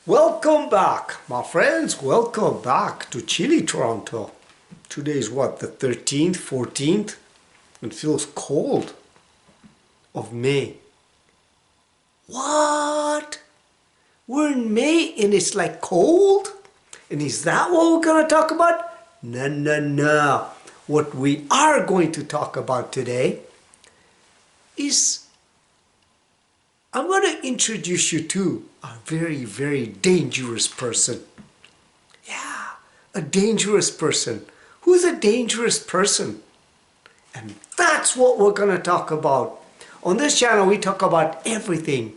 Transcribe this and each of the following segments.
Welcome back, my friends. Welcome back to chilly Toronto. Today is what, the 13th, 14th? It feels cold of May. What? We're in May and it's like cold? And is that what we're going to talk about? No. What we are going to talk about today is I'm going to introduce you to a very, very dangerous person. Yeah, a dangerous person. Who's a dangerous person? And that's what we're going to talk about. On this channel, we talk about everything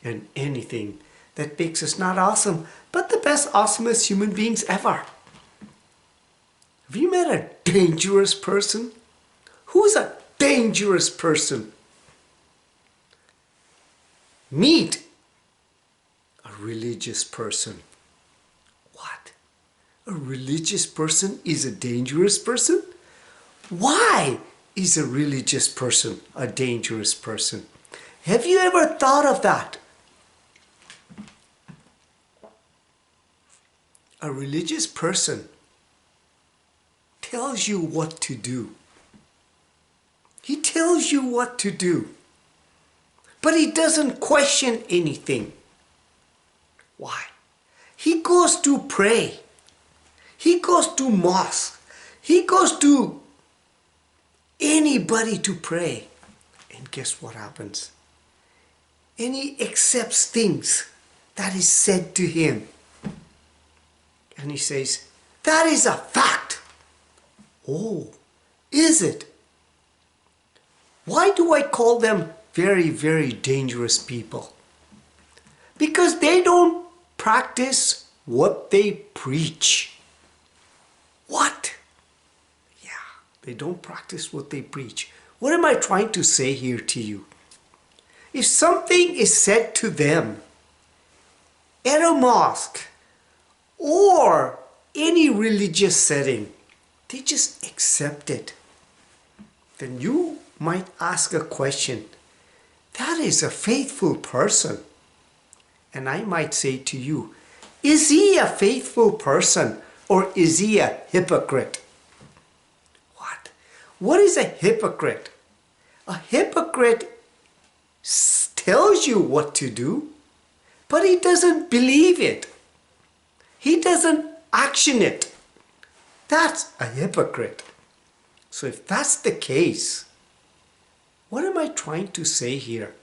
and anything that makes us not awesome, but the best, awesomest human beings ever. Have you met a dangerous person? Who's a dangerous person? Meet a religious person. What? A religious person is a dangerous person? Why is a religious person a dangerous person? Have you ever thought of that? A religious person tells you what to do. He tells you what to do. But he doesn't question anything. Why? He goes to pray. He goes to mosque. He goes to anybody to pray. And guess what happens? And he accepts things that is said to him. And he says, that is a fact. Oh, is it? Why do I call them very, very dangerous people? Because they don't practice what they preach. What? Yeah, they don't practice what they preach. What am I trying to say here to you? If something is said to them at a mosque or any religious setting, they just accept it. Then you might ask a question. That is a faithful person. And I might say to you, is he a faithful person or is he a hypocrite? What? What is a hypocrite? A hypocrite tells you what to do, but he doesn't believe it. He doesn't action it. That's a hypocrite. So if that's the case, what am I trying to say here?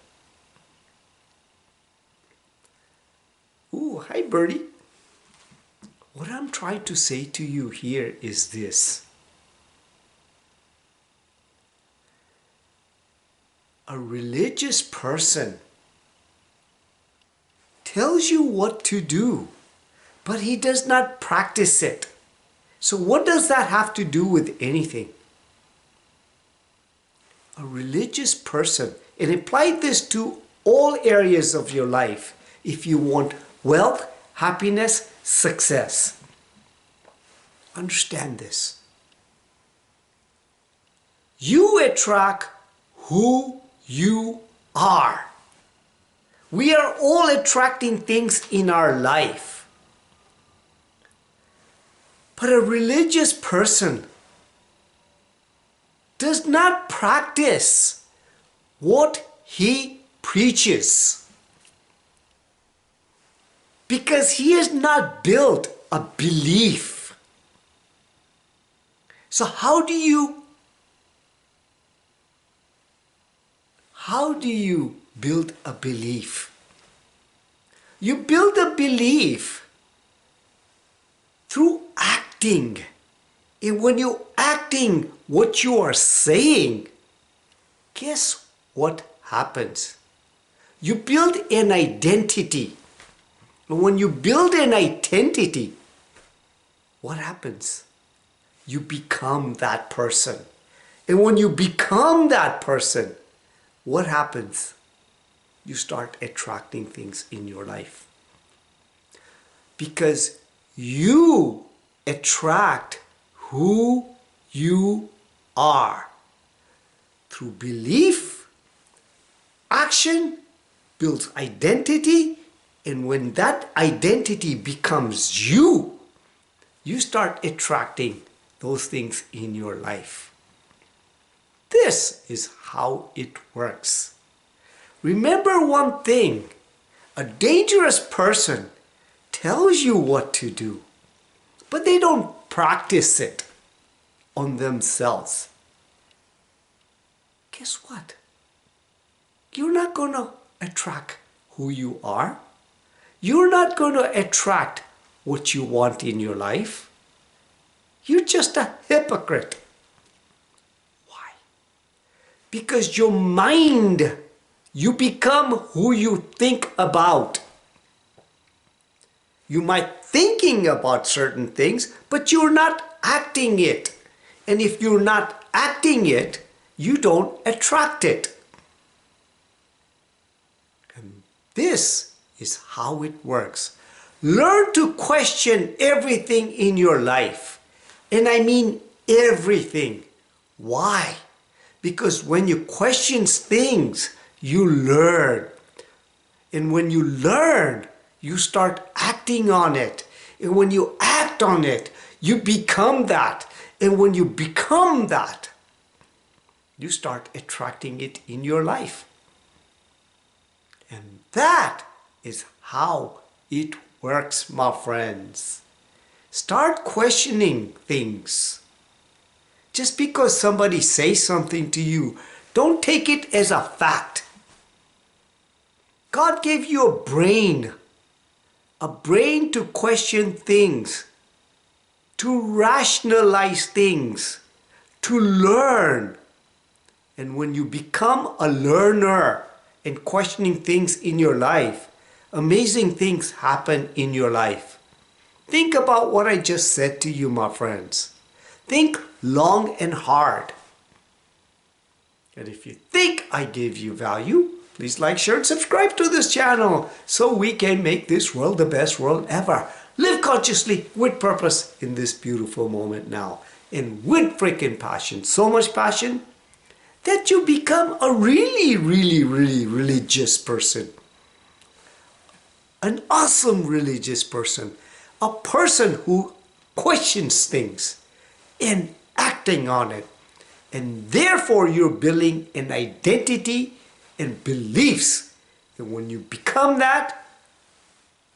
Ooh, hi birdie. What I'm trying to say to you here is this. A religious person tells you what to do, but he does not practice it. So what does that have to do with anything? A religious person, and apply this to all areas of your life if you want wealth, happiness, success. Understand this. You attract who you are. We are all attracting things in our life. But a religious person does not practice what he preaches because he has not built a belief. So how do you build a belief? You build a belief through acting. And when you're acting what you are saying, guess what happens? You build an identity. And when you build an identity, what happens? You become that person. And when you become that person, what happens? You start attracting things in your life. Because you attract who you are through belief. Action builds identity, And when that identity becomes you, you start attracting those things in your life. This is how it works. Remember one thing, a dangerous person tells you what to do, but they don't practice it on themselves. Guess what? You're not going to attract who you are. You're not going to attract what you want in your life. You're just a hypocrite. Why? Because your mind, you become who you think about. You might thinking about certain things, but you're not acting it. And if you're not acting it, you don't attract it. And this is how it works. Learn to question everything in your life. And I mean everything. Why? Because when you question things, you learn. And when you learn, you start acting on it. And when you act on it, you become that. And when you become that, you start attracting it in your life. And that is how it works, my friends. Start questioning things. Just because somebody says something to you, don't take it as a fact. God gave you a brain to question things, to rationalize things, to learn. And when you become a learner and questioning things in your life, amazing things happen in your life. Think about what I just said to you, my friends. Think long and hard. And if you think I gave you value, please like, share, and subscribe to this channel so we can make this world the best world ever. Live consciously with purpose in this beautiful moment now. And with freaking passion. So much passion that you become a really religious person. An awesome religious person. A person who questions things and acting on it. And therefore you're building an identity and beliefs. And when you become that,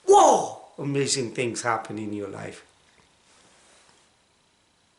whoa, amazing things happen in your life.